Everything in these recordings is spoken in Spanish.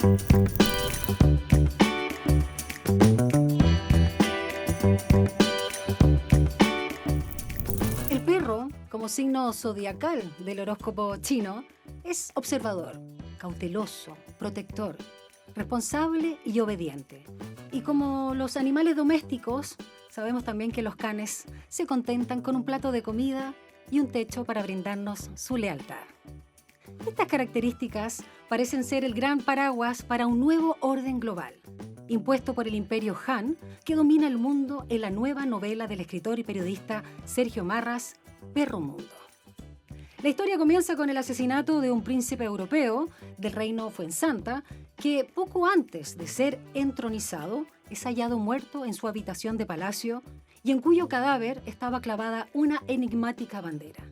El perro, como signo zodiacal del horóscopo chino, es observador, cauteloso, protector, responsable y obediente. Y como los animales domésticos, sabemos también que los canes se contentan con un plato de comida y un techo para brindarnos su lealtad. Estas características parecen ser el gran paraguas para un nuevo orden global, impuesto por el imperio Han, que domina el mundo en la nueva novela del escritor y periodista Sergio Marras, Perro Mundo. La historia comienza con el asesinato de un príncipe europeo del reino Fuensanta, que poco antes de ser entronizado es hallado muerto en su habitación de palacio y en cuyo cadáver estaba clavada una enigmática bandera.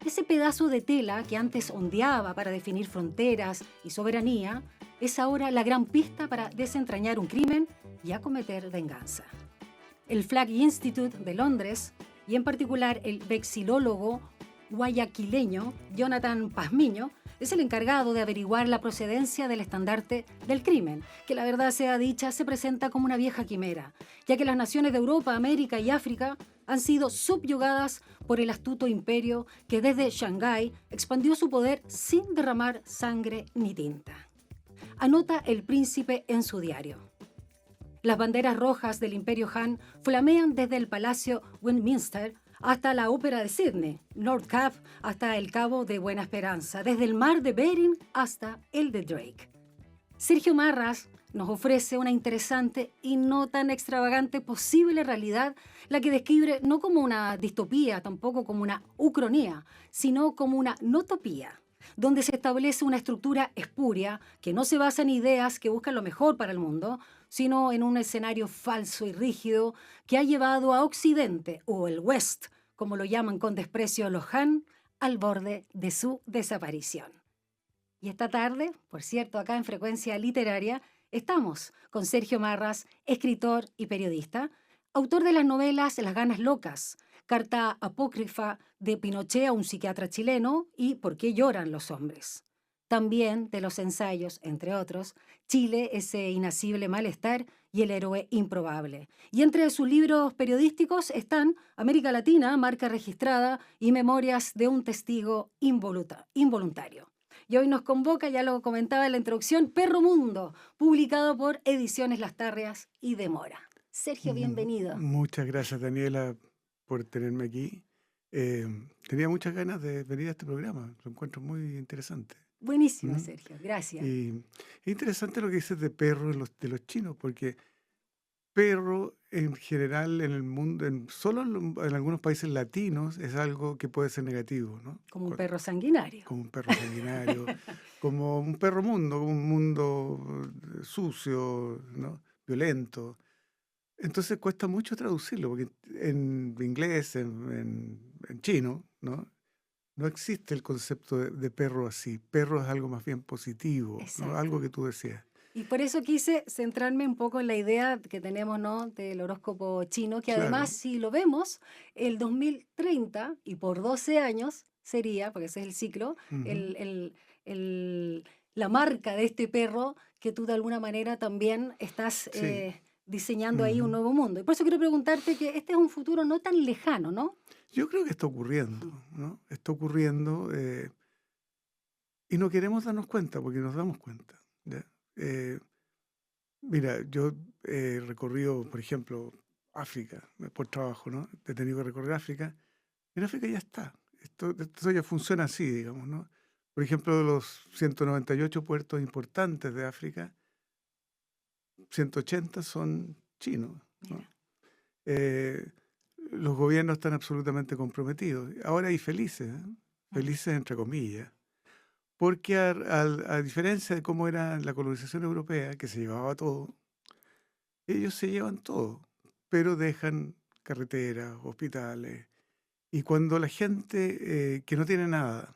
Ese pedazo de tela que antes ondeaba para definir fronteras y soberanía es ahora la gran pista para desentrañar un crimen y acometer venganza. El Flag Institute de Londres, y en particular el vexilólogo guayaquileño Jonathan Pazmiño, es el encargado de averiguar la procedencia del estandarte del crimen, que la verdad sea dicha se presenta como una vieja quimera, ya que las naciones de Europa, América y África han sido subyugadas por el astuto imperio que desde Shanghái expandió su poder sin derramar sangre ni tinta. Anota el príncipe en su diario. Las banderas rojas del Imperio Han flamean desde el Palacio Westminster hasta la Ópera de Sydney, Lord Cap hasta el Cabo de Buena Esperanza, desde el mar de Bering hasta el de Drake. Sergio Marras nos ofrece una interesante y no tan extravagante posible realidad, la que describe no como una distopía, tampoco como una ucronía, sino como una notopía, donde se establece una estructura espuria que no se basa en ideas que buscan lo mejor para el mundo, sino en un escenario falso y rígido que ha llevado a Occidente, o el West, como lo llaman con desprecio los Han, al borde de su desaparición. Y esta tarde, por cierto, acá en Frecuencia Literaria, estamos con Sergio Marras, escritor y periodista, autor de las novelas Las ganas locas, Carta apócrifa de Pinochet a un psiquiatra chileno y ¿Por qué lloran los hombres? También de los ensayos, entre otros, Chile, ese inacible malestar y El héroe improbable. Y entre sus libros periodísticos están América Latina, marca registrada y Memorias de un testigo involuntario. Y hoy nos convoca, ya lo comentaba en la introducción, Perro Mundo, publicado por Ediciones Lastarrias y Demora. Sergio, bienvenido. Muchas gracias, Daniela, por tenerme aquí. Tenía muchas ganas de venir a este programa, lo encuentro muy interesante. Buenísimo, ¿Mm? Sergio, gracias. Y es interesante lo que dices de perro de los chinos, porque perro en general en el mundo, solo en algunos países latinos, es algo que puede ser negativo, ¿no? Como un perro sanguinario. Como un perro sanguinario, como un perro mundo, como un mundo sucio, ¿no? Violento. Entonces cuesta mucho traducirlo, porque en inglés, en chino, ¿no? No existe el concepto de perro así. Perro es algo más bien positivo, ¿no? Exacto. Algo que tú decías. Y por eso quise centrarme un poco en la idea que tenemos, ¿no?, del horóscopo chino, que además, Claro. si lo vemos, el 2030, y por 12 años, sería, porque ese es el ciclo, Ujú. la marca de este perro que tú de alguna manera también estás Sí. diseñando ahí un Ujú. nuevo mundo. Y por eso quiero preguntarte que este es un futuro no tan lejano, ¿no? Yo creo que está ocurriendo, ¿no? Está ocurriendo y no queremos darnos cuenta porque nos damos cuenta, ¿ya? Mira, yo he recorrido, por ejemplo, África por trabajo, ¿no? He tenido que recorrer África. En África ya está. Esto ya funciona así, digamos, ¿no? Por ejemplo, de los 198 puertos importantes de África, 180 son chinos, ¿no? Mira. Los gobiernos están absolutamente comprometidos. Ahora y felices, ¿eh? Felices entre comillas. Porque a diferencia de cómo era la colonización europea, que se llevaba todo, ellos se llevan todo, pero dejan carreteras, hospitales. Y cuando la gente que no tiene nada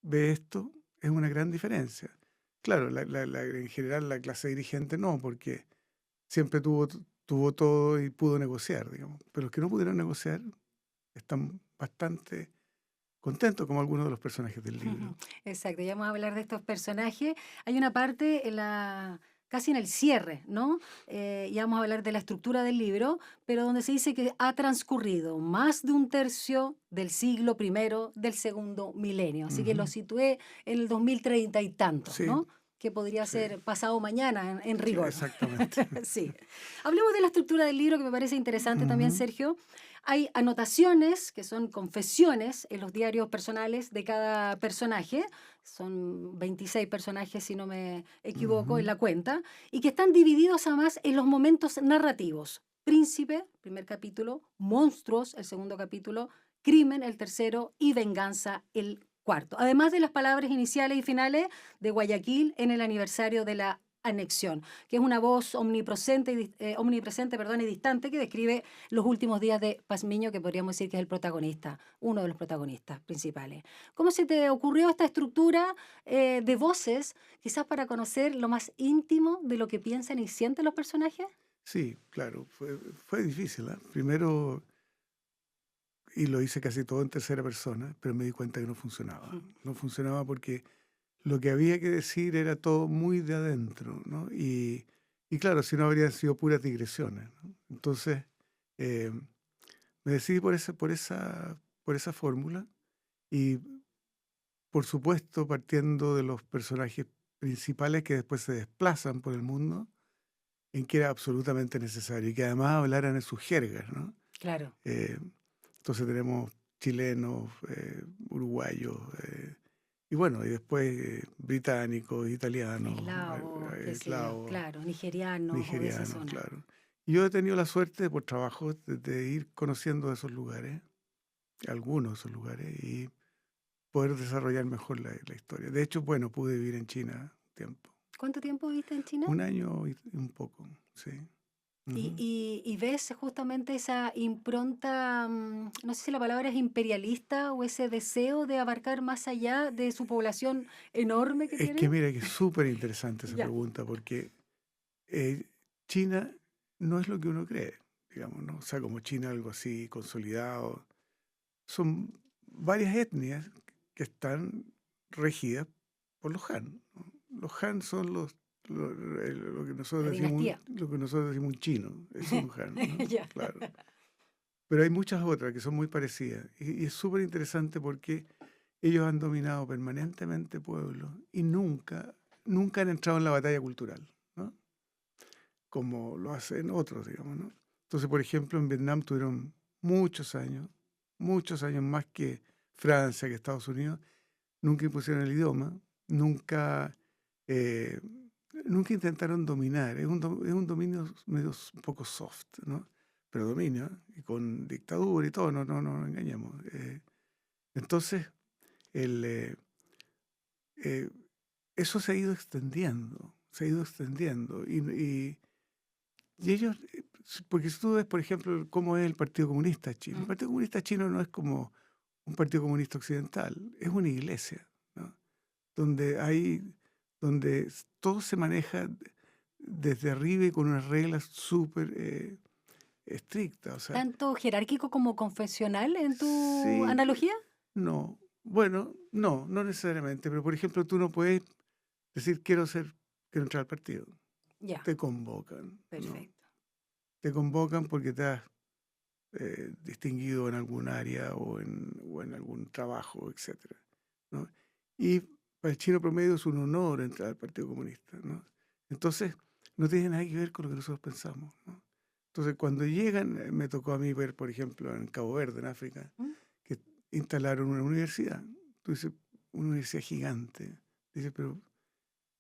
ve esto, es una gran diferencia. Claro, en general la clase dirigente no, porque siempre tuvo todo y pudo negociar, digamos. Pero los que no pudieron negociar están bastante contento como algunos de los personajes del Ujú, libro. exacto, ya vamos a hablar de estos personajes. Hay una parte casi en el cierre, ¿no? Ya vamos a hablar de la estructura del libro, pero donde se dice que ha transcurrido más de un tercio del siglo primero del segundo milenio. Así que lo Ujú. situé en el 2030 y tantos, Sí, ¿no? Que podría sí, ser pasado mañana en sí, rigor. exactamente. Sí. Hablemos de la estructura del libro, que me parece interesante también, Ujú, Sergio. Hay anotaciones, que son confesiones en los diarios personales de cada personaje. Son 26 personajes, si no me equivoco, en ujú. la cuenta, y que están divididos además en los momentos narrativos. Príncipe, primer capítulo; monstruos, el segundo capítulo; crimen, el tercero; y venganza, el cuarto. Además de las palabras iniciales y finales de Guayaquil en el aniversario de la anexión, que es una voz omnipresente, perdón, y distante, que describe los últimos días de Pazmiño, que podríamos decir que es el protagonista, uno de los protagonistas principales. ¿Cómo se te ocurrió esta estructura de voces, quizás para conocer lo más íntimo de lo que piensan y sienten los personajes? Sí, claro, fue difícil, ¿ah? Primero, y lo hice casi todo en tercera persona, pero me di cuenta que no funcionaba. Ujú. No funcionaba porque lo que había que decir era todo muy de adentro, ¿no? Y claro, si no habrían sido puras digresiones, ¿no? Entonces, eh, me decidí por esa fórmula y, por supuesto, partiendo de los personajes principales que después se desplazan por el mundo, en que era absolutamente necesario y que además hablaran en sus jergas, ¿no? Claro, Eh, entonces tenemos chilenos, uruguayos, y bueno, y después británicos, italianos, eslavos, qué sé yo, eslavos, claro, nigerianos o de esa nigerianos, zona. claro. Y yo he tenido la suerte por trabajo de ir conociendo esos lugares, algunos de esos lugares, y poder desarrollar mejor la historia. De hecho, bueno, pude vivir en China un tiempo, ¿Cuánto tiempo viviste en China? un año y un poco, sí. Y, Ujú. y ves justamente esa impronta, no sé si la palabra es imperialista, o ese deseo de abarcar más allá de su población enorme que Es que tienen. mira que es súper interesante esa Ya. pregunta porque eh, China no es lo que uno cree, digamos, ¿no? O sea, como China algo así consolidado. Son varias etnias que están regidas por los Han, ¿no? Los Han son lo que La nosotros decimos, dinastía. un chino, es un Han, ¿no? Ya. Claro. Pero hay muchas otras que son muy parecidas. Y es súper interesante porque ellos han dominado permanentemente pueblos y nunca han entrado en la batalla cultural, ¿no? Como lo hacen otros, digamos, ¿no? Entonces, por ejemplo, en Vietnam tuvieron muchos años más que Francia, que Estados Unidos, nunca impusieron el idioma, nunca, eh, nunca intentaron dominar. Es un dominio medio un poco soft, ¿no? Pero dominio, ¿eh? Y con dictadura y todo, no nos engañemos. Entonces, el, eh, eso se ha ido extendiendo. Y ellos, porque si tú ves, por ejemplo, cómo es el Partido Comunista Chino. El Mm. Partido Comunista Chino no es como un Partido Comunista Occidental, es una iglesia, ¿no? Donde todo se maneja desde arriba y con unas reglas súper estrictas. O sea, ¿Tanto jerárquico como confesional en tu sí, analogía? no, bueno, no necesariamente, pero por ejemplo, tú no puedes decir quiero entrar al partido. Ya, Te convocan, ¿no? perfecto. Te convocan porque te has distinguido en algún área o en algún trabajo, etcétera, ¿no? Y para el chino promedio es un honor entrar al Partido Comunista, ¿no? Entonces, no tiene nada que ver con lo que nosotros pensamos, ¿no? Entonces, cuando llegan, me tocó a mí ver, por ejemplo, en Cabo Verde, en África, Mm. que instalaron una universidad. Tú dices, una universidad gigante. Dices, pero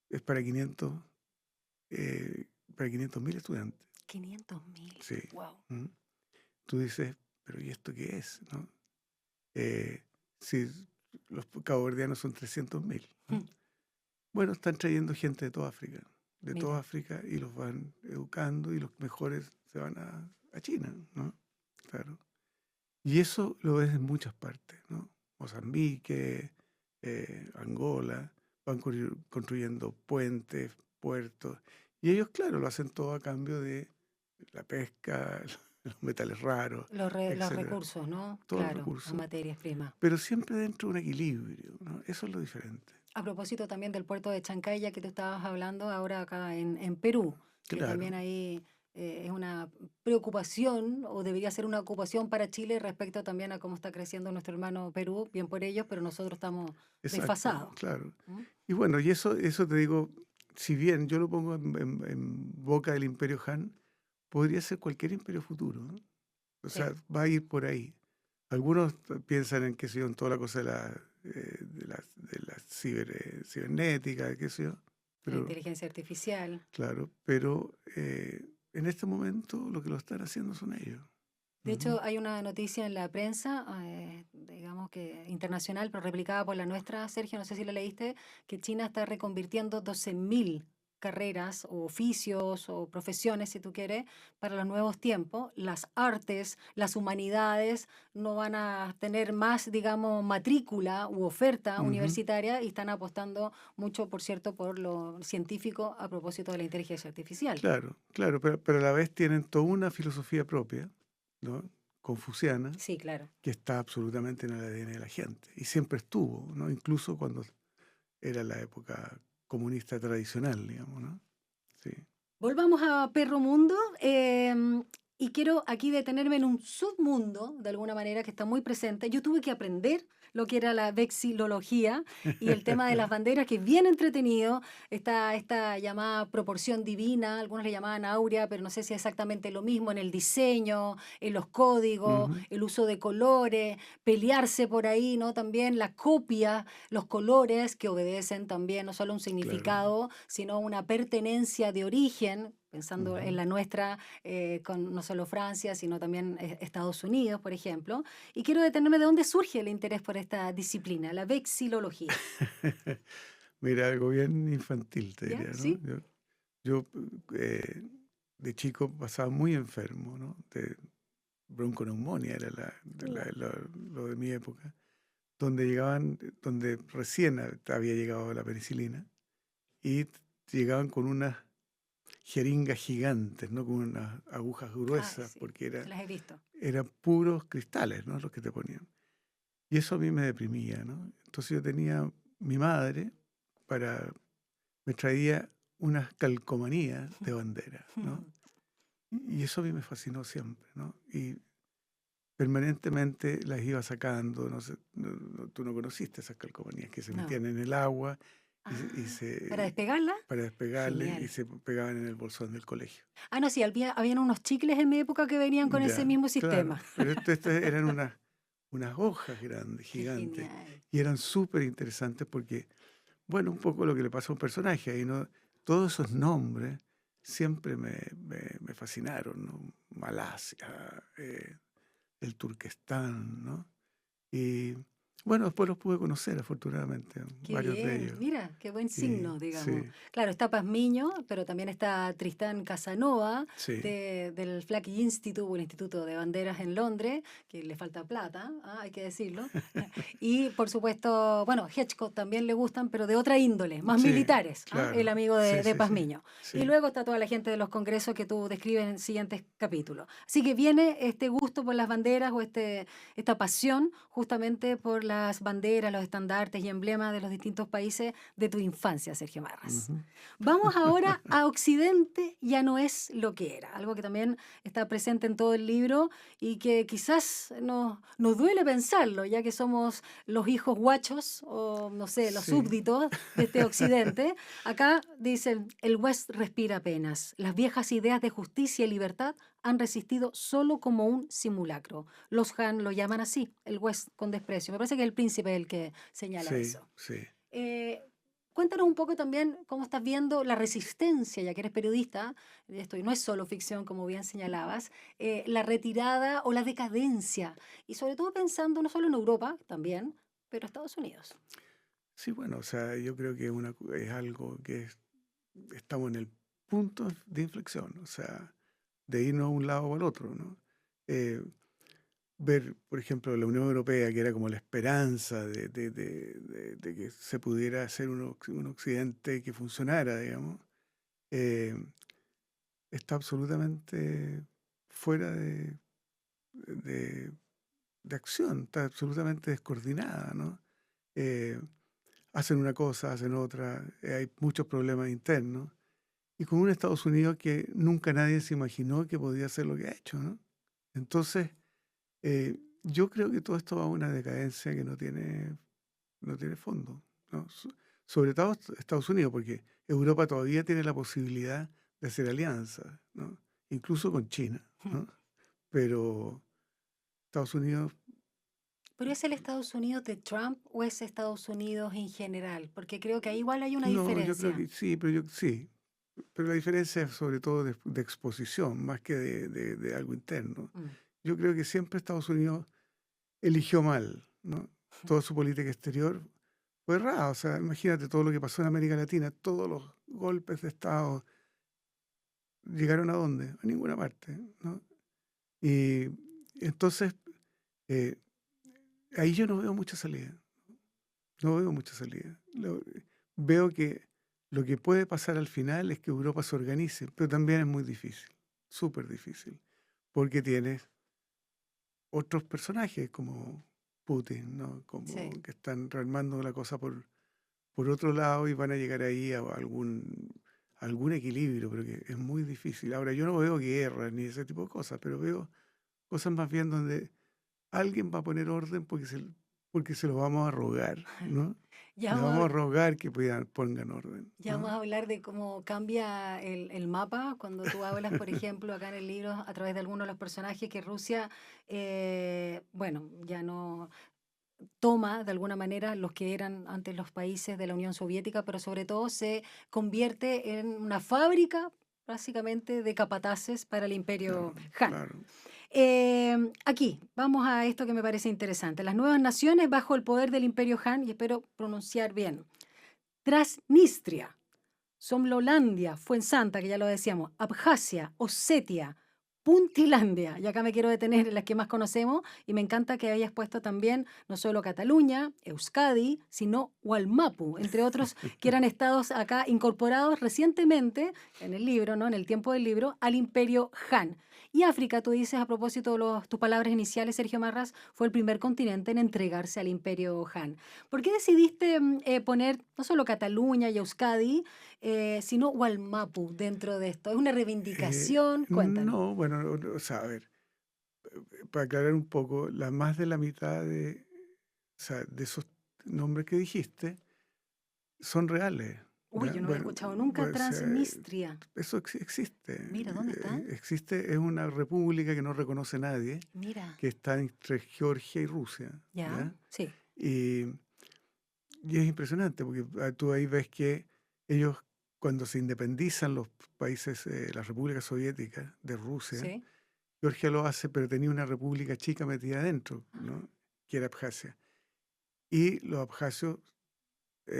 es para 500.000 estudiantes. 500.000. Sí. Wow. ¿Mm? Tú dices, pero ¿y esto qué es? ¿No? Si los caboverdianos son 300.000, ¿no? Bueno, están trayendo gente de toda Mira. África y los van educando y los mejores se van a China, ¿no? Claro. Y eso lo ves en muchas partes, ¿no? Mozambique, Angola, van construyendo puentes, puertos, y ellos, claro, lo hacen todo a cambio de la pesca, los metales raros, Los etcétera, recursos, ¿no? todos los Claro, las recursos, materias primas. pero siempre dentro de un equilibrio, ¿no? Eso es lo diferente. A propósito también del puerto de Chancaya que tú estabas hablando ahora acá en Perú, que Claro, también ahí es una preocupación o debería ser una ocupación para Chile respecto también a cómo está creciendo nuestro hermano Perú, bien por ellos, pero nosotros estamos exacto, desfasados. claro. ¿Mm? Y bueno, y eso te digo, si bien yo lo pongo en boca del Imperio Han, podría ser cualquier imperio futuro, ¿no? O Sí, sea, va a ir por ahí. Algunos piensan en, qué sé yo, en toda la cosa de la cibernética, qué sé yo, la pero inteligencia artificial. claro, pero en este momento lo que lo están haciendo son ellos. De Ujú. hecho, hay una noticia en la prensa, digamos que internacional, pero replicada por la nuestra, Sergio, no sé si la leíste, que China está reconvirtiendo 12.000 carreras o oficios o profesiones, si tú quieres, para los nuevos tiempos. Las artes, las humanidades no van a tener más, digamos, matrícula u oferta Ujú. universitaria y están apostando mucho, por cierto, por lo científico a propósito de la inteligencia artificial. Claro, claro, pero a la vez tienen toda una filosofía propia, ¿no? Confuciana, Sí, claro. que está absolutamente en el ADN de la gente y siempre estuvo, ¿no? Incluso cuando era la época comunista tradicional, digamos, ¿no? Sí. Volvamos a Perro Mundo, y quiero aquí detenerme en un submundo, de alguna manera, que está muy presente. Yo tuve que aprender lo que era la vexilología y el tema de las banderas, que es bien entretenido. Está esta llamada proporción divina, algunos le llamaban áurea, pero no sé si es exactamente lo mismo en el diseño, en los códigos, Ujú. el uso de colores, pelearse por ahí, ¿no? También la copia, los colores que obedecen también no solo un Claro. significado, sino una pertenencia de origen, pensando en Ujú. la nuestra, con no solo Francia, sino también Estados Unidos, por ejemplo. Y quiero detenerme de dónde surge el interés por esta disciplina, la vexilología. Mira, algo bien infantil, te ¿Ya? diría, ¿no? ¿Sí? Yo, de chico pasaba muy enfermo, ¿no? De bronconeumonía era Uh, lo de mi época, donde llegaban, donde recién había llegado la penicilina y llegaban con unas jeringas gigantes, ¿no? Con unas agujas Ay, gruesas, sí, porque las he visto. eran puros cristales, ¿no? Los que te ponían. Y eso a mí me deprimía, ¿no? Entonces yo tenía mi madre para me traía unas calcomanías de bandera, ¿no? Y eso a mí me fascinó siempre, ¿no? Y permanentemente las iba sacando, no sé, tú no conociste esas calcomanías que se No. metían en el agua y Ah, ¿para se despegarla? para despegarle y Genial. se pegaban en el bolsón del colegio. Ah, no, sí, habían unos chicles en mi época que venían con ese Ya, mismo claro, sistema. pero estas eran unas hojas grandes, Qué gigantes, genial. y eran súper interesantes porque, bueno, un poco lo que le pasa a un personaje ahí, ¿no? Todos esos nombres siempre me fascinaron, ¿no? Malasia, el Turquestán, ¿no? Y bueno, después los pude conocer, afortunadamente, Qué varios de bien, ellos. mira, qué buen Y signo, digamos. sí, Claro, está Pazmiño, pero también está Tristán Casanova sí, del Flaky Institute, o el Instituto de Banderas en Londres, que le falta plata, hay que decirlo. Y por supuesto, bueno, Hitchcock también le gustan, pero de otra índole, más sí, militares, el claro, amigo sí, de sí, sí, Pazmiño. Y sí. luego está toda la gente de los congresos que tú describes en siguientes capítulos. Así que viene este gusto por las banderas o esta pasión justamente por las banderas, los estandartes y emblemas de los distintos países de tu infancia, Sergio Marras. Ujú. Vamos ahora a Occidente, ya no es lo que era, algo que también está presente en todo el libro y que quizás nos duele pensarlo, ya que somos los hijos guachos o, no sé, los Sí. súbditos de este Occidente. Acá dicen, el West respira apenas. Las viejas ideas de justicia y libertad han resistido solo como un simulacro. Los Han lo llaman así, el West con desprecio. Me parece que el príncipe es el que señala Sí, eso. sí. Eh, Cuéntanos un poco también cómo estás viendo la resistencia, ya que eres periodista, esto no es solo ficción, como bien señalabas, la retirada o la decadencia, y sobre todo pensando no solo en Europa, también, pero Estados Unidos. Sí, bueno, o sea, yo creo que es algo que estamos en el punto de inflexión, o sea, de irnos a un lado o al otro, ¿no? Eh, ver, por ejemplo, la Unión Europea, que era como la esperanza de que se pudiera hacer un occidente que funcionara, digamos, eh, está absolutamente fuera de, de acción, está absolutamente descoordinada, ¿no? Eh, hacen una cosa, hacen otra, hay muchos problemas internos, y con un Estados Unidos que nunca nadie se imaginó que podía hacer lo que ha hecho, ¿no? Entonces, yo creo que todo esto va a una decadencia que no tiene fondo, ¿no? Sobre todo Estados Unidos, porque Europa todavía tiene la posibilidad de hacer alianzas, ¿no? Incluso con China, ¿no? Pero Estados Unidos, ¿Pero es el Estados Unidos de Trump o es Estados Unidos en general? Porque creo que ahí igual hay una no, yo creo diferencia. que sí, pero la diferencia es sobre todo de exposición, más que de algo interno. Mm. Yo creo que siempre Estados Unidos eligió mal, ¿no? Toda su política exterior fue errada. O sea, imagínate todo lo que pasó en América Latina, todos los golpes de Estado llegaron a dónde? A ninguna parte, ¿no? Y entonces, eh, ahí yo no veo mucha salida, no veo mucha salida. Veo que lo que puede pasar al final es que Europa se organice, pero también es muy difícil, súper difícil, porque tienes otros personajes como Putin, ¿no? Como Sí. que están rearmando la cosa por otro lado y van a llegar ahí a algún equilibrio, pero que es muy difícil. Ahora, yo no veo guerras ni ese tipo de cosas, pero veo cosas más bien donde alguien va a poner orden porque se lo vamos a rogar, ¿no? Ya Le vamos a, vamos a habl- rogar que pongan orden, ya vamos ¿no? a hablar de cómo cambia el mapa cuando tú hablas, por ejemplo, acá en el libro, a través de algunos de los personajes que Rusia, bueno, ya no toma de alguna manera los que eran antes los países de la Unión Soviética, pero sobre todo se convierte en una fábrica básicamente de capataces para el imperio Claro, Han. claro. Aquí, vamos a esto que me parece interesante. Las nuevas naciones bajo el poder del imperio Han, y espero pronunciar bien. Transnistria, Somlolandia, Fuensanta, que ya lo decíamos, Abjasia, Osetia, Puntilandia, y acá me quiero detener en las que más conocemos, y me encanta que hayas puesto también no solo Cataluña, Euskadi, sino Hualmapu, entre otros que eran estados acá incorporados recientemente en el libro, ¿no? En el tiempo del libro, al imperio Han. Y África, tú dices a propósito de tus palabras iniciales, Sergio Marras, fue el primer continente en entregarse al imperio Han. ¿Por qué decidiste poner no solo Cataluña y Euskadi, sino Walmapu dentro de esto? ¿Es una reivindicación? Cuéntanos. No, bueno, o sea, a ver, para aclarar un poco, más de la mitad o sea, de esos nombres que dijiste son reales, Uy, ¿ya? yo no había Bueno, escuchado nunca pues, Transnistria. eso existe. Mira, ¿dónde está? Existe, es una república que no reconoce nadie, Mira, que está entre Georgia y Rusia, ya, ¿ya? sí, Y, y es impresionante porque tú ahí ves que ellos, cuando se independizan los países, las repúblicas soviéticas de Rusia, sí. Georgia lo hace, pero tenía una república chica metida adentro, ¿no? Que era Abjasia. Y los abjasios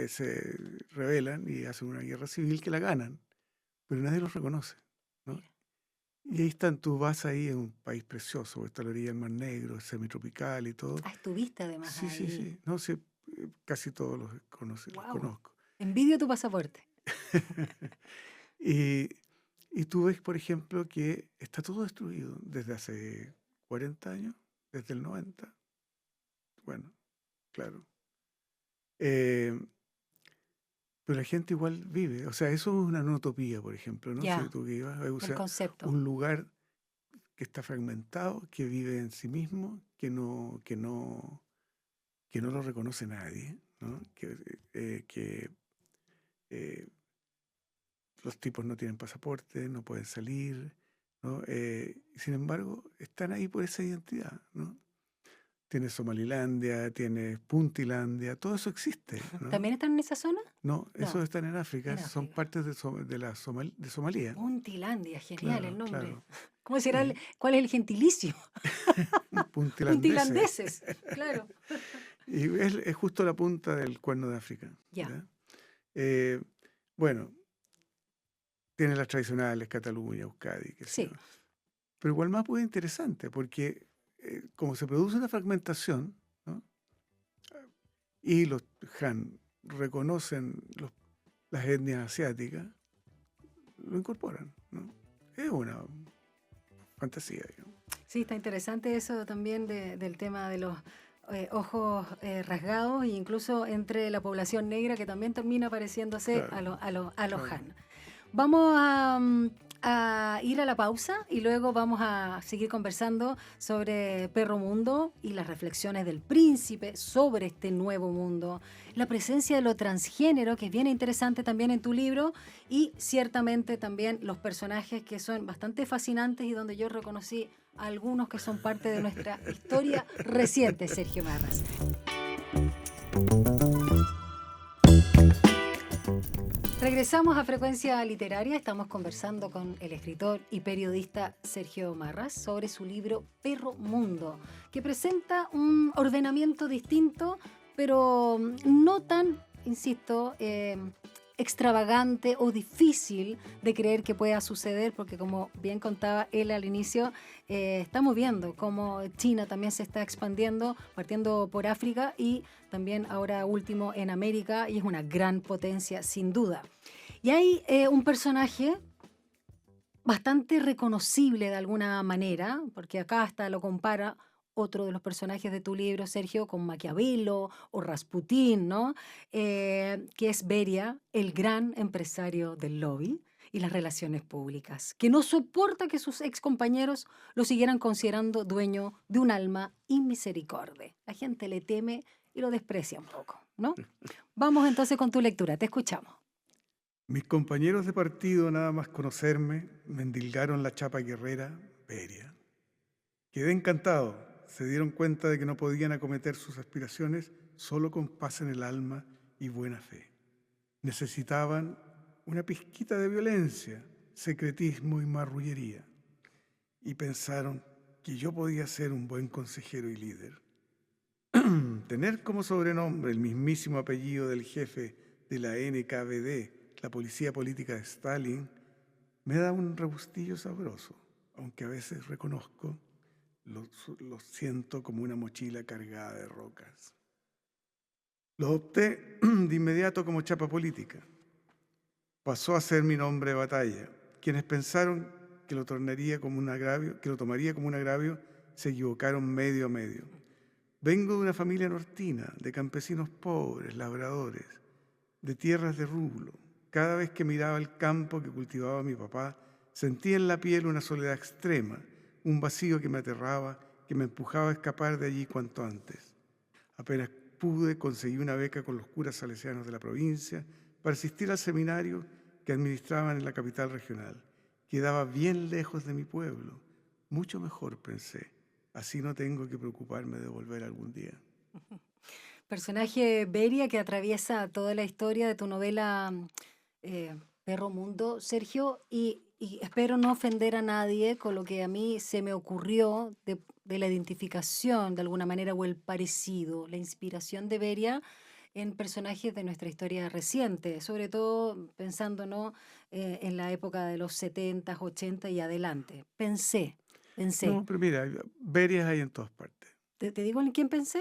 se rebelan y hacen una guerra civil que la ganan, pero nadie los reconoce, ¿no? Mira. Y ahí están, tú vas ahí en un país precioso, porque está a la orilla del Mar Negro, es semitropical y todo. Ah, estuviste además Sí, sí, ahí. sí, no sé, casi todos los Wow. conozco. Envidio tu pasaporte. y, y tú ves, por ejemplo, que está todo destruido desde hace 40 años, desde el 90. Bueno, claro. Eh, pero la gente igual vive. O sea, eso es una no utopía, por ejemplo, ¿no? Si Ya, tú que ibas, o el sea, concepto. un lugar que está fragmentado, que vive en sí mismo, que no lo reconoce nadie, ¿no? Que eh, los tipos no tienen pasaporte, no pueden salir, ¿no? Sin embargo, están ahí por esa identidad, ¿no? Tienes Somalilandia, tienes Puntilandia, todo eso existe, ¿no? ¿También están en esa zona? No, esos No, están en África, en son África. partes de Somalia. Puntilandia, genial el Claro, nombre. claro. ¿Cómo será Y cuál es el gentilicio? puntilandeses. Puntilandeses, claro. Y es justo la punta del Cuerno de África, Ya, ¿ya? Eh, bueno, tiene las tradicionales, Cataluña, Euskadi, qué sé yo. sí. Pero igual más es interesante, porque como se produce una fragmentación, ¿no? Y los Han reconocen las etnias asiáticas, lo incorporan, ¿no? Es una fantasía, digamos. Sí, está interesante eso también del tema de los ojos rasgados, e incluso entre la población negra que también termina pareciéndose Claro, a los claro. Han. Vamos a ir a la pausa y luego vamos a seguir conversando sobre Perro Mundo y las reflexiones del príncipe sobre este nuevo mundo, la presencia de lo transgénero, que es bien interesante también en tu libro, y ciertamente también los personajes que son bastante fascinantes y donde yo reconocí a algunos que son parte de nuestra historia reciente, Sergio Marras. Regresamos a Frecuencia Literaria. Estamos conversando con el escritor y periodista Sergio Marras sobre su libro Perro Mundo, que presenta un ordenamiento distinto, pero no tan, insisto, extravagante o difícil de creer que pueda suceder, porque como bien contaba él al inicio, estamos viendo cómo China también se está expandiendo, partiendo por África y también ahora último en América, y es una gran potencia sin duda. Y hay un personaje bastante reconocible de alguna manera, porque acá hasta lo compara otro de los personajes de tu libro, Sergio, con Maquiavelo o Rasputín, ¿no? Que es Beria, el gran empresario del lobby y las relaciones públicas, que no soporta que sus excompañeros lo siguieran considerando dueño de un alma inmisericordia. La gente le teme y lo desprecia un poco, ¿no? Vamos entonces con tu lectura, te escuchamos. Mis compañeros de partido, nada más conocerme, me endilgaron la chapa guerrera, Beria. Quedé encantado. Se dieron cuenta de que no podían acometer sus aspiraciones solo con paz en el alma y buena fe. Necesitaban una pizquita de violencia, secretismo y marrullería. Y pensaron que yo podía ser un buen consejero y líder. Tener como sobrenombre el mismísimo apellido del jefe de la NKVD, la policía política de Stalin, me da un rebustillo sabroso, aunque a veces reconozco, lo siento como una mochila cargada de rocas. Lo opté de inmediato como chapa política. Pasó a ser mi nombre de batalla. Quienes pensaron que lo tomaría como un agravio, se equivocaron medio a medio. Vengo de una familia nortina, de campesinos pobres, labradores, de tierras de rublo. Cada vez que miraba el campo que cultivaba mi papá, sentía en la piel una soledad extrema, un vacío que me aterraba, que me empujaba a escapar de allí cuanto antes. Apenas pude, conseguí una beca con los curas salesianos de la provincia para asistir al seminario que administraban en la capital regional. Quedaba bien lejos de mi pueblo. Mucho mejor, pensé. Así no tengo que preocuparme de volver algún día. Personaje Beria que atraviesa toda la historia de tu novela Perro Mundo, Sergio, y espero no ofender a nadie con lo que a mí se me ocurrió de la identificación de alguna manera o el parecido, la inspiración de Beria en personajes de nuestra historia reciente, sobre todo pensando, ¿no? En la época de los 70, 80 y adelante. Pensé. No, pero mira, Berias hay en todas partes. ¿Te digo en quién pensé?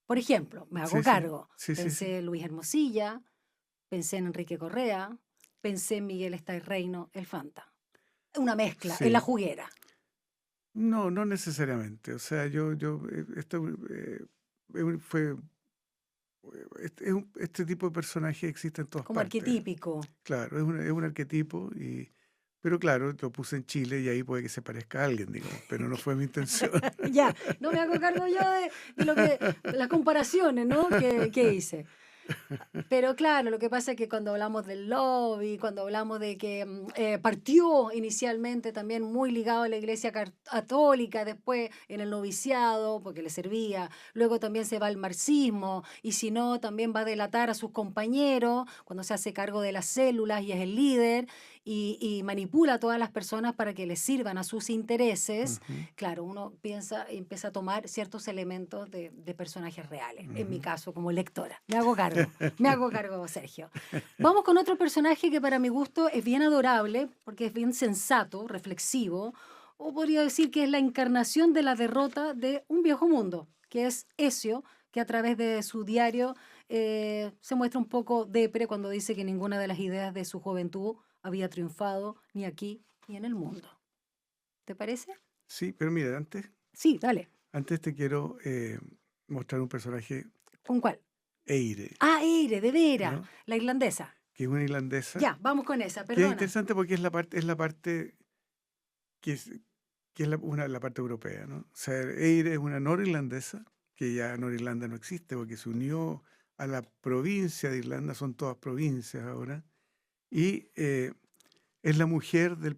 Por ejemplo, me hago Sí, sí, cargo. sí, sí, sí. Pensé en Luis Hermosilla, pensé en Enrique Correa, pensé en Miguel Reino, el Fanta. Una mezcla, en la Sí. juguera. No, no necesariamente. O sea, esto fue, este tipo de personaje existe en todas Como partes. arquetípico. Claro, es un arquetipo, pero claro, lo puse en Chile y ahí puede que se parezca a alguien, digamos, pero no fue mi intención. Ya, no me hago cargo yo de lo que, las comparaciones, ¿no? Que hice. Pero claro, lo que pasa es que cuando hablamos del lobby, cuando hablamos de que partió inicialmente también muy ligado a la Iglesia Católica, después en el noviciado, porque le servía, luego también se va al marxismo, y si no, también va a delatar a sus compañeros cuando se hace cargo de las células y es el líder, y manipula a todas las personas para que les sirvan a sus intereses. Ujú, Claro, uno piensa, empieza a tomar ciertos elementos de personajes reales, en mi ujú. caso como lectora. Me hago cargo, Sergio. Vamos con otro personaje que para mi gusto es bien adorable, porque es bien sensato, reflexivo, o podría decir que es la encarnación de la derrota de un viejo mundo, que es Ezio, que a través de su diario se muestra un poco depre cuando dice que ninguna de las ideas de su juventud había triunfado ni aquí ni en el mundo. ¿Te parece? Sí, pero mira, Sí, dale. antes te quiero mostrar un personaje, ¿Con cuál? Eire, Ah, Eire, de veras, ¿no? la irlandesa. Que es una irlandesa, Ya, vamos con esa, que es perdona. interesante porque es la parte que es, que es la parte europea, ¿no? O sea, Eire es una norirlandesa, que ya Norirlanda no existe porque se unió a la provincia de Irlanda, son todas provincias ahora, y es la mujer del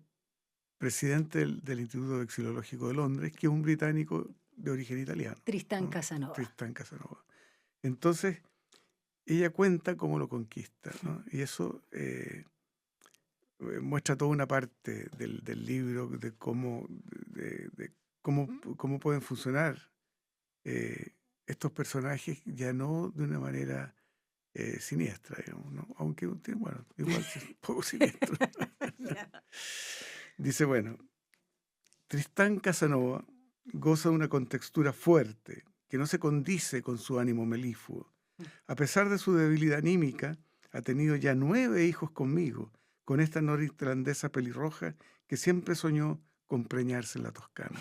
presidente del Instituto Vexilológico de Londres, que es un británico de origen italiano, Tristán ¿no? Casanova. Tristán Casanova. Entonces, ella cuenta cómo lo conquista, ¿no? Y eso muestra toda una parte del libro de cómo pueden funcionar eh, estos personajes, ya no de una manera siniestra, digamos, ¿no? Aunque, bueno, igual sí es un poco siniestro. Ya. Dice, bueno, Tristán Casanova goza de una contextura fuerte que no se condice con su ánimo melífugo. A pesar de su debilidad anímica, ha tenido ya 9 hijos conmigo, con esta norirlandesa pelirroja que siempre soñó con preñarse en la Toscana.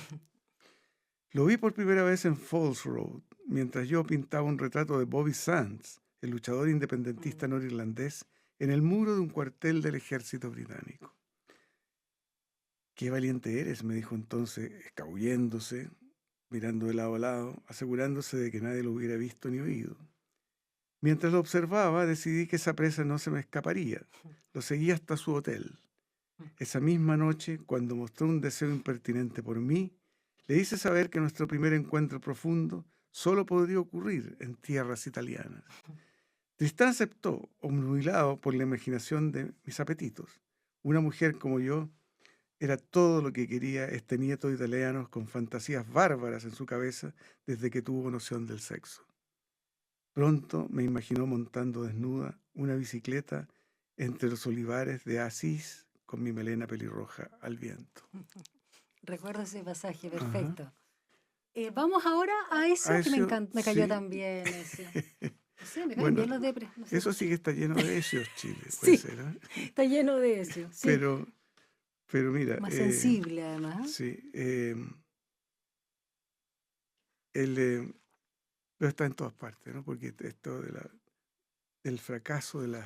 Lo vi por primera vez en Falls Road, mientras yo pintaba un retrato de Bobby Sands, el luchador independentista norirlandés, en el muro de un cuartel del ejército británico. Qué valiente eres, me dijo entonces, escabulléndose, mirando de lado a lado, asegurándose de que nadie lo hubiera visto ni oído. Mientras lo observaba, decidí que esa presa no se me escaparía. Lo seguí hasta su hotel. Esa misma noche, cuando mostró un deseo impertinente por mí, le hice saber que nuestro primer encuentro profundo solo podría ocurrir en tierras italianas. Tristán aceptó, obnubilado por la imaginación de mis apetitos. Una mujer como yo era todo lo que quería este nieto italiano con fantasías bárbaras en su cabeza desde que tuvo noción del sexo. Pronto me imaginó montando desnuda una bicicleta entre los olivares de Asís con mi melena pelirroja al viento. Recuerdo ese pasaje, Ajá. perfecto. Vamos ahora a A Ezio, que eso, me cayó sí. tan bien Ezio. No sé, me caen Bueno, bien los depres, no sé eso por sí qué. que está lleno de esos Chile, puede Sí, ser, ¿eh? está lleno de Ezio, sí. Pero, pero mira, Más sensible además. sí, el, pero está en todas partes, ¿no? Porque esto del fracaso del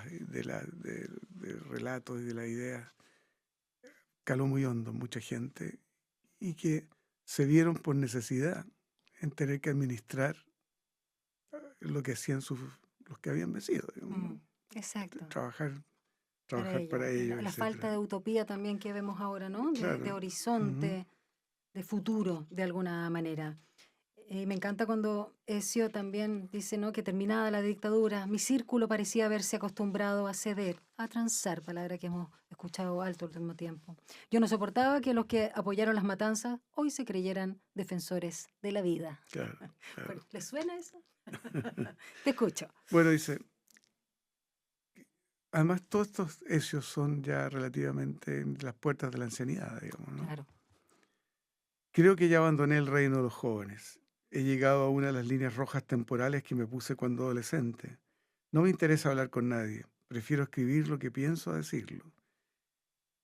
relato y de la idea caló muy hondo en mucha gente y que se vieron por necesidad en tener que administrar lo que hacían los que habían vencido, digamos, ¿no? Exacto, Trabajar, para trabajar ello. para ellos, La falta etcétera. de utopía también que vemos ahora, ¿no? De Claro. Ujú. horizonte, de futuro, de alguna manera. Me encanta cuando Ezio también dice, ¿no?, que terminada la dictadura, mi círculo parecía haberse acostumbrado a ceder, a transar, palabra que hemos escuchado alto el último tiempo. Yo no soportaba que los que apoyaron las matanzas hoy se creyeran defensores de la vida. Claro, claro. ¿Les suena eso? Te escucho. Bueno, dice, además todos estos hechos son ya relativamente en las puertas de la ancianidad, digamos, ¿no? Claro. Creo que ya abandoné el reino de los jóvenes. He llegado a una de las líneas rojas temporales que me puse cuando adolescente. No me interesa hablar con nadie. Prefiero escribir lo que pienso a decirlo.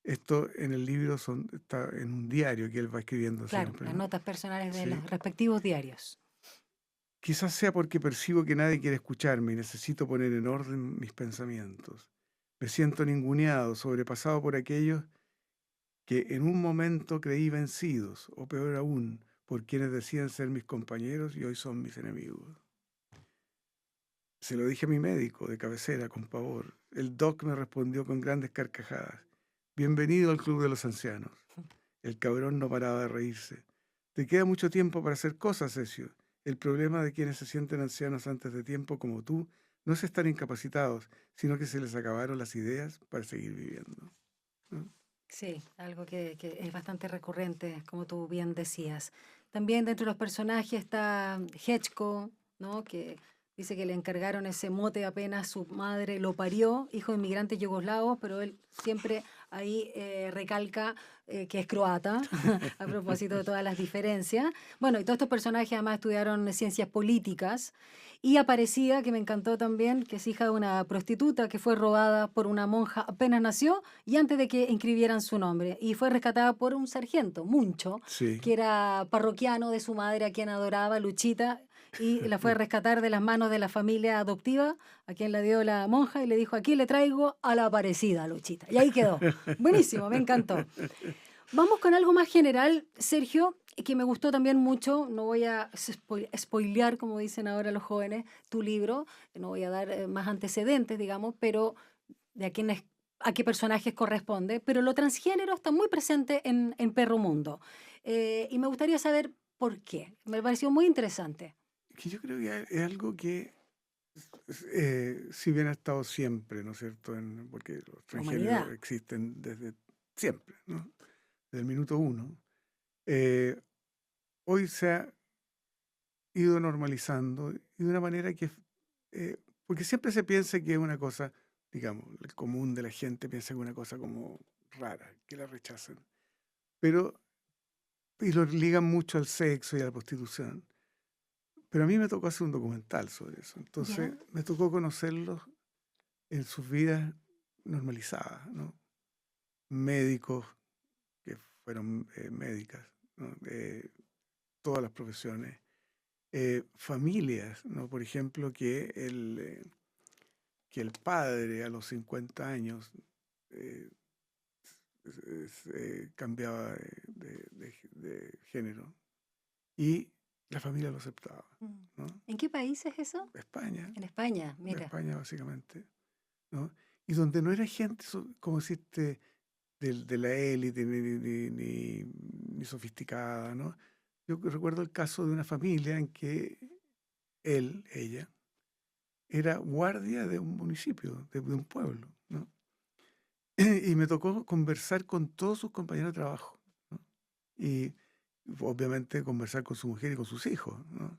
Esto en el libro está en un diario que él va escribiendo Claro, siempre, las ¿no? notas personales de Sí. los respectivos diarios. Quizás sea porque percibo que nadie quiere escucharme y necesito poner en orden mis pensamientos. Me siento ninguneado, sobrepasado por aquellos que en un momento creí vencidos, o peor aún, por quienes decían ser mis compañeros y hoy son mis enemigos. Se lo dije a mi médico de cabecera con pavor. El doc me respondió con grandes carcajadas. Bienvenido al club de los ancianos. El cabrón no paraba de reírse. Te queda mucho tiempo para hacer cosas, Ezio. El problema de quienes se sienten ancianos antes de tiempo como tú no es estar incapacitados, sino que se les acabaron las ideas para seguir viviendo, ¿no? Sí, algo que es bastante recurrente, como tú bien decías. También dentro de los personajes está Hetchko, ¿no?, que Dice que le encargaron ese mote apenas su madre lo parió, hijo de inmigrantes yugoslavos, pero él siempre ahí recalca que es croata, a propósito de todas las diferencias. Bueno, y todos estos personajes además estudiaron ciencias políticas y aparecía, que me encantó también, que es hija de una prostituta que fue robada por una monja apenas nació y antes de que inscribieran su nombre. Y fue rescatada por un sargento, Muncho, Sí. que era parroquiano de su madre, a quien adoraba, Luchita, y la fue a rescatar de las manos de la familia adoptiva, a quien la dio la monja, y le dijo, aquí le traigo a la Aparecida, Luchita. Y ahí quedó. Buenísimo, me encantó. Vamos con algo más general, Sergio, que me gustó también mucho. No voy a spoilear, como dicen ahora los jóvenes, tu libro. No voy a dar más antecedentes, digamos, pero de a qué personajes corresponde. Pero lo transgénero está muy presente en Perro Mundo. Y me gustaría saber por qué. Me pareció muy interesante. Que yo creo que es algo que, si bien ha estado siempre, ¿no es cierto? Porque los La transgéneros humanidad. existen desde siempre, ¿no? Desde el minuto uno. Eh, Hoy se ha ido normalizando y de una manera que, porque siempre se piensa que es una cosa, digamos, el común de la gente piensa que es una cosa como rara, que la rechazan. Pero, y lo ligan mucho al sexo y a la prostitución. Pero a mí me tocó hacer un documental sobre eso. Entonces ¿Ya? me tocó conocerlos en sus vidas normalizadas, ¿no? Médicos que fueron médicas, ¿no? Todas las profesiones. Familias, ¿no? Por ejemplo, que el padre a los 50 años eh, cambiaba de género y la familia lo aceptaba, Mm. ¿no? ¿En qué país es eso? España, En España, mira. España básicamente, ¿no? Y donde no era gente, como decirte, de la élite ni sofisticada, ¿no? Yo recuerdo el caso de una familia en que ella, era guardia de un municipio, de un pueblo, ¿no? Y me tocó conversar con todos sus compañeros de trabajo, ¿no? Y obviamente conversar con su mujer y con sus hijos, ¿no?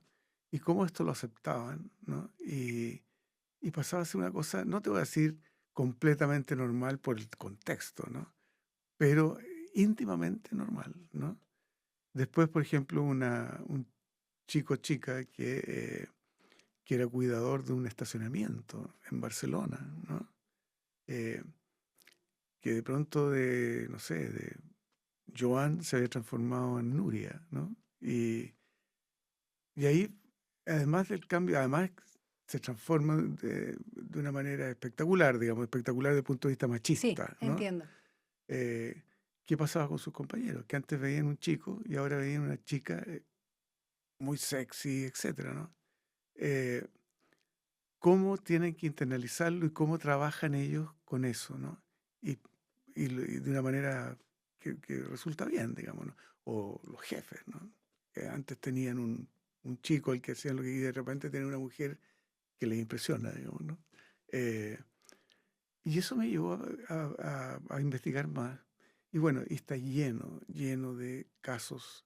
Y cómo esto lo aceptaban, ¿no? Y pasaba a ser una cosa, no te voy a decir completamente normal por el contexto, ¿no? Pero íntimamente normal, ¿no? Después, por ejemplo, un chico o chica que era cuidador de un estacionamiento en Barcelona, ¿no? Eh, que de pronto no sé, de Joan se había transformado en Nuria, ¿no? Y ahí, además del cambio, además se transforma de una manera espectacular, digamos, espectacular desde el punto de vista Sí, machista, ¿no? entiendo. ¿Qué pasaba con sus compañeros? Que antes veían un chico y ahora veían una chica muy sexy, etcétera, ¿no? Eh, cómo tienen que internalizarlo y cómo trabajan ellos con eso, ¿no? Y, y de una manera que resulta bien, digamos, ¿no? O los jefes, ¿no? Que antes tenían un chico al que hacían lo que y de repente tienen una mujer que les impresiona, digamos, ¿no? Eh, y eso me llevó a investigar más. Y bueno, y está lleno de casos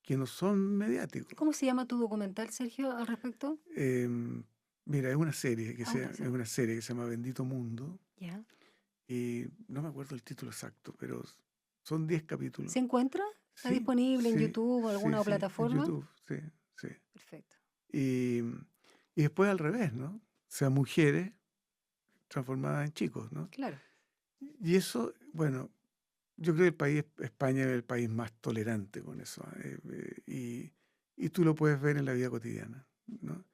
que no son mediáticos. ¿Cómo se llama tu documental, Sergio, al respecto? Em, Mira, es una serie Una es serie. una serie que se llama Bendito Mundo Ya. y no me acuerdo el título exacto, pero son 10 capítulos. ¿Se encuentra? ¿Está Sí, disponible en sí, YouTube o sí, alguna sí, en plataforma? YouTube, sí, sí. Perfecto. Y, y después al revés, ¿no? O sea, mujeres transformadas en chicos, ¿no? Claro. Y eso, bueno, yo creo que España es el país más tolerante con eso, y tú lo puedes ver en la vida cotidiana, ¿no?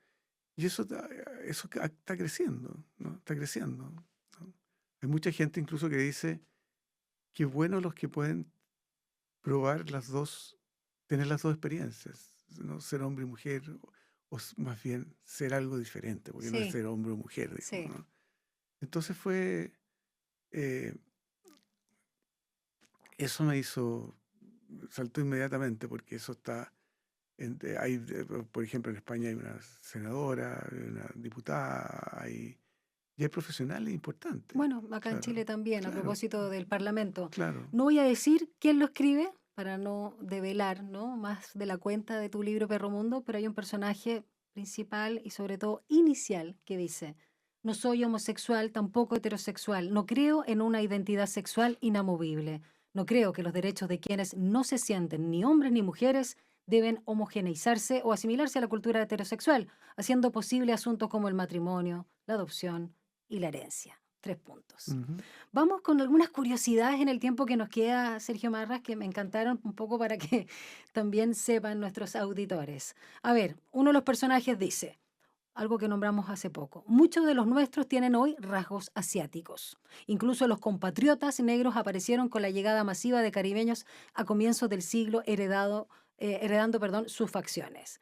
Y eso está creciendo, ¿no? Está creciendo, ¿no? Hay mucha gente incluso que dice que bueno los que pueden probar tener las dos experiencias, ¿no? Ser hombre y mujer, más bien ser algo diferente, porque no es Sí, ser hombre o mujer, digamos, sí. ¿no? Entonces eh, eso me saltó inmediatamente, porque eso está, por ejemplo, en España hay una senadora, hay una diputada, y hay profesionales importantes, Bueno, acá en claro, Chile también, a claro, propósito del Parlamento. claro. No voy a decir quién lo escribe para no develar, ¿no? Más de la cuenta de tu libro Perro Mundo, pero hay un personaje principal y sobre todo inicial que dice: no soy homosexual, tampoco heterosexual, no creo en una identidad sexual inamovible, no creo que los derechos de quienes no se sienten ni hombres ni mujeres deben homogeneizarse o asimilarse a la cultura heterosexual, haciendo posible asuntos como el matrimonio, la adopción y la herencia. 3 puntos. Ujú. Vamos con algunas curiosidades en el tiempo que nos queda, Sergio Marras, que me encantaron un poco para que también sepan nuestros auditores. A ver, uno de los personajes dice, algo que nombramos hace poco, muchos de los nuestros tienen hoy rasgos asiáticos. Incluso los compatriotas negros aparecieron con la llegada masiva de caribeños a comienzos del siglo heredando, perdón, sus facciones.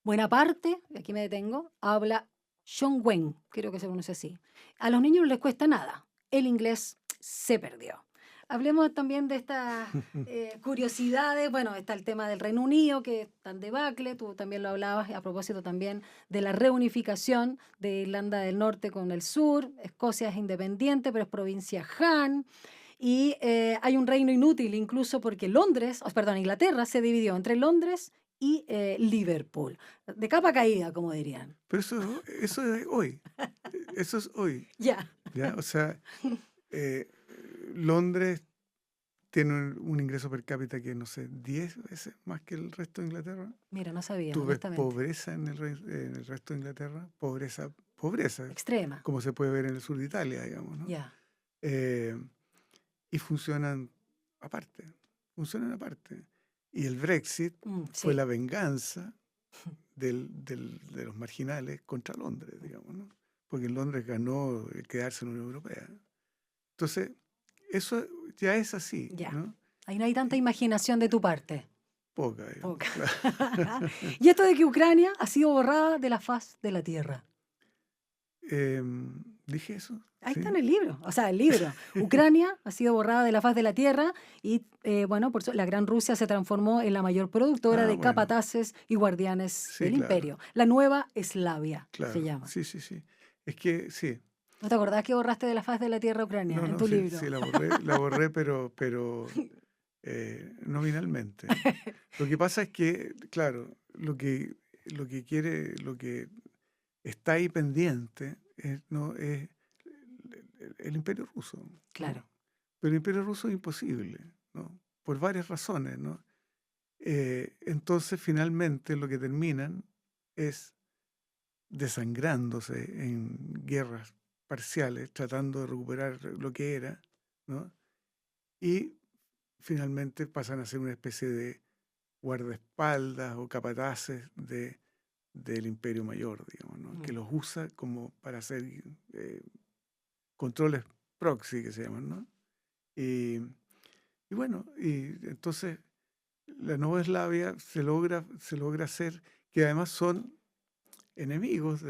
Buena parte, y aquí me detengo, habla Wen, creo que se pronuncia así. A los niños no les cuesta nada. El inglés se perdió. Hablemos también de estas curiosidades. Bueno, está el tema del Reino Unido, que está en debacle. Tú también lo hablabas a propósito también de la reunificación de Irlanda del Norte con el sur. Escocia es independiente, pero es provincia Han. Y hay un reino inútil incluso porque Inglaterra se dividió entre Londres y Liverpool. De capa caída, como dirían. Pero eso es hoy. Eso es hoy. Ya. ¿Ya? O sea, eh, Londres tiene un ingreso per cápita que, no sé, 10 veces más que el resto de Inglaterra. Mira, no sabía, Tú ves honestamente. pobreza en el resto de Inglaterra, pobreza, Extrema. como se puede ver en el sur de Italia, digamos, ¿no? Ya. Eh, y funcionan aparte. Y el Brexit fue Sí. la venganza de los marginales contra Londres, digamos, ¿no? Porque Londres ganó quedarse en la Unión Europea. Entonces, eso ya es así, Ya. ¿no? Ahí no hay tanta imaginación de tu parte. Poca, digamos. Poca. Claro. Y esto de que Ucrania ha sido borrada de la faz de la tierra. ¿Dije eso? Ahí Sí. está en el libro, o sea, el libro. Ucrania ha sido borrada de la faz de la tierra y, bueno, por eso la Gran Rusia se transformó en la mayor productora de Bueno, capataces y guardianes sí, del claro, imperio. La Nueva Eslavia se claro. llama. Sí, sí, sí. Es que sí. ¿No te acordás que borraste de la faz de la tierra Ucrania No, en no, tu sí, libro? sí, la borré, pero nominalmente. Lo que pasa es que, claro, lo que está ahí pendiente no, es el Imperio Ruso, ¿no? Claro. Pero el Imperio Ruso es imposible, ¿no? Por varias razones, ¿no? Entonces, finalmente, lo que terminan es desangrándose en guerras parciales, tratando de recuperar lo que era, ¿no? Y finalmente pasan a ser una especie de guardaespaldas o capataces del Imperio Mayor, digamos, ¿no? Que los usa como para hacer controles proxy, que se llaman, ¿no? Y bueno, y entonces la Nueva Eslavia se logra hacer, que además son enemigos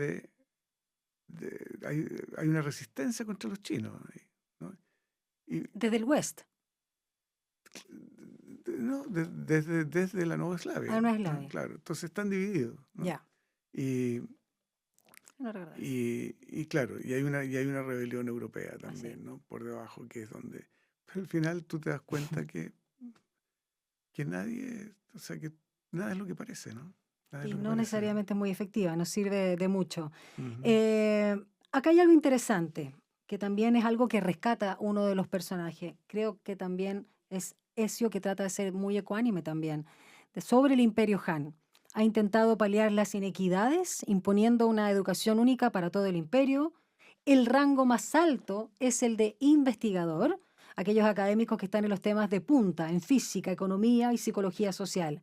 hay una resistencia contra los chinos ahí, ¿no? Y, Desde el West. no, desde la Nueva Eslavia, Ah, no es ¿no? Eslavia. Claro, entonces están divididos, ¿no? Ya. Y, No recuerdo eso. y claro, y hay una rebelión europea Así. también, ¿no? Por debajo, que es donde... Pero al final tú te das cuenta que nadie, o sea, que nada es lo que parece, ¿no? Nada es Y lo que no parece. necesariamente es muy efectiva, nos sirve de mucho. Ujú. Acá hay algo interesante, que también es algo que rescata uno de los personajes. Creo que también es Ezio, que trata de ser muy ecuánime también. Sobre el Imperio Han. Ha intentado paliar las inequidades, imponiendo una educación única para todo el imperio. El rango más alto es el de investigador, aquellos académicos que están en los temas de punta, en física, economía y psicología social.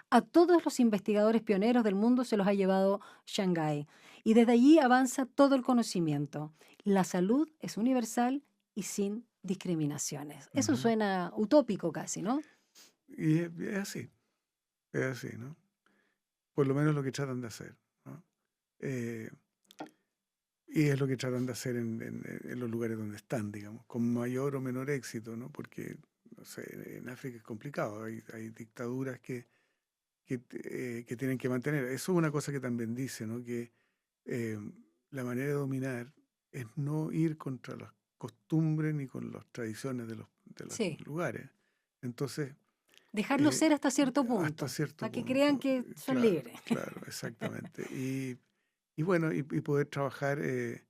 A todos los investigadores pioneros del mundo se los ha llevado Shanghái. Y desde allí avanza todo el conocimiento. La salud es universal y sin discriminaciones. Eso Ujú. suena utópico casi, ¿no? Y es así, ¿no? Por lo menos lo que tratan de hacer, ¿no? Y es lo que tratan de hacer en los lugares donde están, digamos, con mayor o menor éxito, ¿no? Porque, no sé, en África es complicado, hay dictaduras que tienen que mantener. Eso es una cosa que también dice, ¿no? Que la manera de dominar es no ir contra las costumbres ni con las tradiciones de los Sí. lugares. Entonces, Dejarlo eh, ser hasta cierto hasta punto, cierto para que crean punto. que son Claro, libres. claro, exactamente. Y bueno, y poder trabajar eh,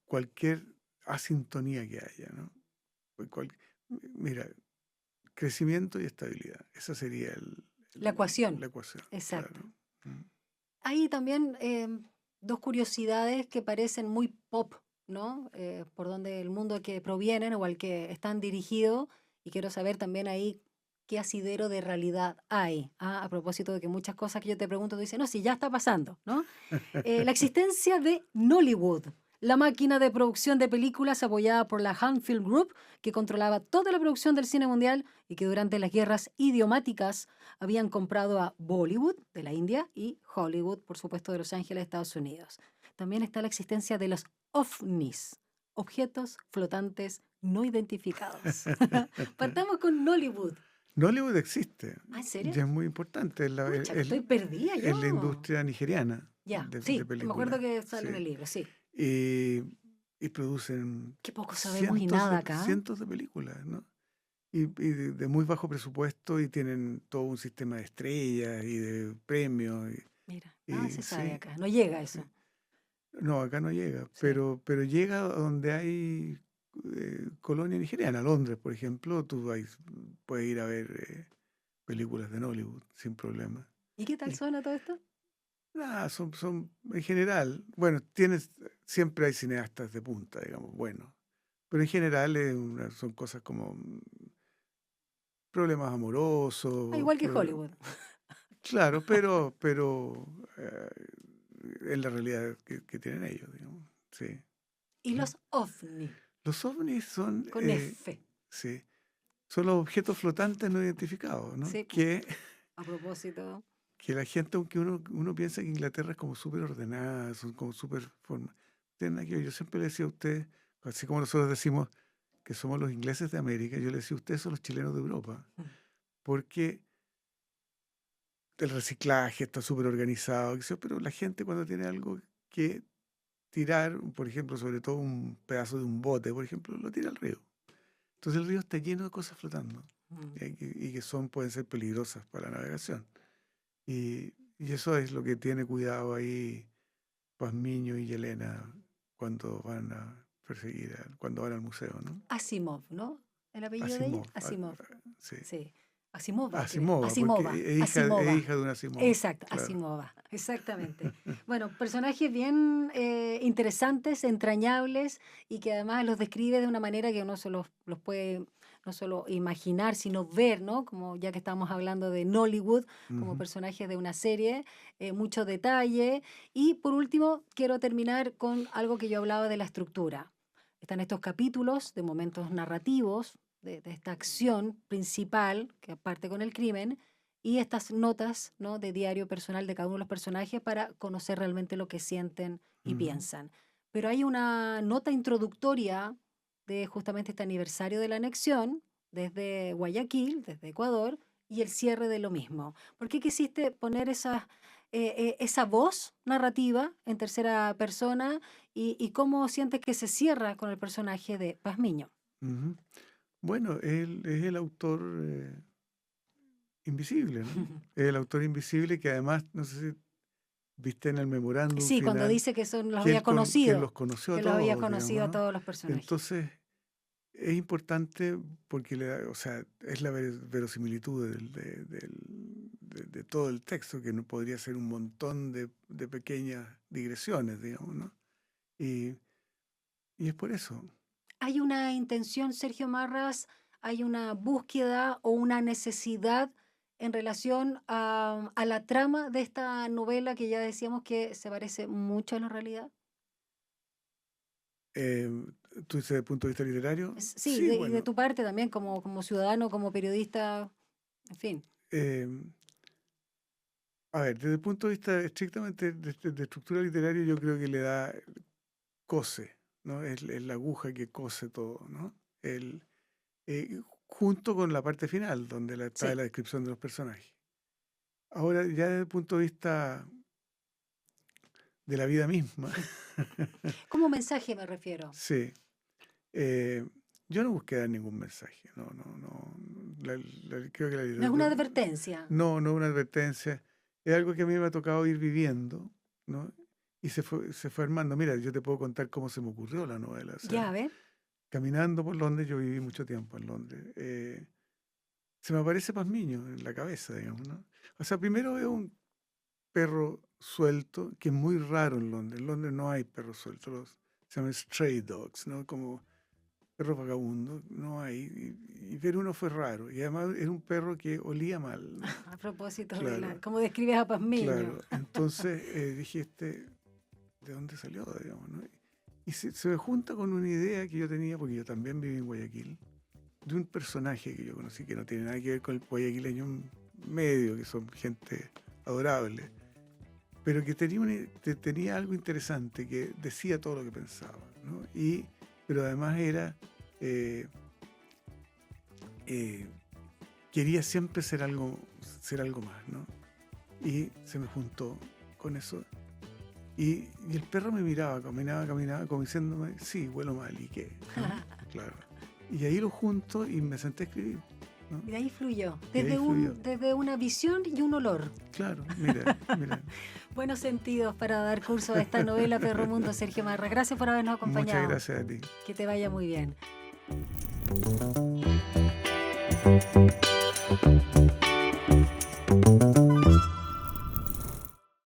cualquier asintonía que haya, ¿no? Cual- Mira, crecimiento y estabilidad. Esa sería La ecuación, la ecuación, exacto. claro. Mm. Hay también dos curiosidades que parecen muy pop, ¿no? Por donde el mundo que provienen o al que están dirigidos. Y quiero saber también ahí qué asidero de realidad hay. A propósito de que muchas cosas que yo te pregunto, tú dices, no, sí, ya está pasando, ¿no? La existencia de Nollywood, la máquina de producción de películas apoyada por la Hanfield Group, que controlaba toda la producción del cine mundial y que durante las guerras idiomáticas habían comprado a Bollywood de la India y Hollywood, por supuesto, de Los Ángeles, Estados Unidos. También está la existencia de los OVNIs, objetos flotantes no identificados. Partamos con Nollywood. Nollywood existe ¿Ah, en y serio? es muy importante. Pucha, que estoy perdida Es la yo. industria nigeriana Ya, de sí, me acuerdo películas. que sale Sí. en el libro, sí. Y, y producen Qué poco sabemos y nada acá. cientos de películas, ¿no? Y de muy bajo presupuesto y tienen todo un sistema de estrellas y de premios. Mira, nada se sabe Sí, acá, no llega a sí. eso. No, acá no llega, Sí. pero llega a donde hay colonia nigeriana. Londres, por ejemplo, puedes ir a ver películas de Nollywood sin problema. ¿Y qué tal Y suena todo esto? nada, son en general, bueno, siempre hay cineastas de punta, digamos, bueno, pero en general son cosas como problemas Ah, amorosos, igual que Hollywood. claro, pero eh, es la realidad que tienen ellos, digamos, sí. Y los OVNI, Los ovnis con F. sí, son los objetos flotantes no identificados, ¿no? Sí, a propósito. Que la gente, aunque uno piensa que Inglaterra es como súper ordenada, son como súper forma, tienen nada que ver. Yo siempre le decía a ustedes, así como nosotros decimos que somos los ingleses de América, yo le decía, ustedes son los chilenos de Europa, Mm. porque el reciclaje está súper organizado, qué sé yo, pero la gente cuando tiene algo que tirar, por ejemplo, sobre todo un pedazo de un bote, por ejemplo, lo tira al río. Entonces el río está lleno de cosas flotando Mm. y que pueden ser peligrosas para la navegación. Y eso es lo que tiene cuidado ahí Pazmiño y Yelena cuando van a cuando van al museo, ¿no? Asimov, ¿no? ¿El apellido de ella? Asimov, Asimov. sí. Sí. Asimova, creo. Asimova, porque Asimova. es Asimova. hija de un Asimov, Exacto, claro. Asimova, exactamente. Bueno, personajes bien interesantes, entrañables y que además los describe de una manera que uno los puede no solo imaginar, sino ver, ¿no? Como ya que estamos hablando de Nollywood, como Ujú, personajes de una serie, mucho detalle. Y por último, quiero terminar con algo que yo hablaba de la estructura. Están estos capítulos de momentos narrativos, de esta acción principal que parte con el crimen y estas notas, ¿no? De diario personal de cada uno de los personajes para conocer realmente lo que sienten y ujú, piensan. Pero hay una nota introductoria de justamente este aniversario de la anexión desde Guayaquil, desde Ecuador, y el cierre de lo mismo. ¿Por qué quisiste poner esa voz narrativa en tercera persona y cómo sientes que se cierra con el personaje de Pazmiño? ujú. Bueno, él es el autor invisible, ¿no? Es el autor invisible que además, no sé si viste en el memorándum Sí, cuando final, dice que son, los había conocido, los conoció a que los había todos, digamos, conocido a ¿no? todos los personajes. Entonces, es importante porque o sea, es la verosimilitud de todo el texto, que no podría ser un montón de pequeñas digresiones, digamos, ¿no? Y, y es por eso. ¿Hay una intención, Sergio Marras, hay una búsqueda o una necesidad en relación a la trama de esta novela que ya decíamos que se parece mucho a la realidad? Eh, ¿Tú dices desde el punto de vista literario? Sí, Sí, y de bueno. tu parte también como ciudadano, como periodista, en fin. eh, a ver, desde el punto de vista estrictamente de estructura literaria, yo creo que le da, cose, ¿no? Es la aguja que cose todo, ¿no? Junto con la parte final, donde está Sí, la descripción de los personajes. Ahora, ya desde el punto de vista de la vida misma, como mensaje me refiero. sí. eh, Yo no busqué dar ningún mensaje, no. Creo que la No es una literatura... advertencia. No es una advertencia. Es algo que a mí me ha tocado ir viviendo, ¿no? Y se fue armando. Mira, yo te puedo contar cómo se me ocurrió la novela. O sea, Ya, a ver. caminando por Londres, yo viví mucho tiempo en Londres, se me aparece Pazmiño en la cabeza, digamos, ¿no? O sea, primero veo un perro suelto, que es muy raro en Londres. En Londres no hay perros sueltos, se llaman stray dogs, ¿no? Como perros vagabundos, no hay. Y ver uno fue raro. Y además era un perro que olía mal, ¿no? A propósito Claro, ¿cómo describes a Pazmiño? claro. Entonces dije, ¿de dónde salió, digamos, no? Y se me junta con una idea que yo tenía, porque yo también viví en Guayaquil, de un personaje que yo conocí que no tiene nada que ver con el guayaquileño medio, que son gente adorable, pero que tenía algo interesante, que decía todo lo que pensaba, ¿no? Pero además era... quería siempre ser algo más, ¿no? Y se me juntó con eso. Y el perro me miraba, caminaba, como diciéndome, sí, huelo mal, ¿y qué? ¿No? Claro. Y ahí lo junto y me senté a escribir, ¿no? Y de ahí fluyó, Y ahí fluyó. desde una visión y un olor. Claro, mira. Buenos sentidos para dar curso a esta novela Perro Mundo, Sergio Marras. Gracias por habernos acompañado. Muchas gracias a ti. Que te vaya muy bien.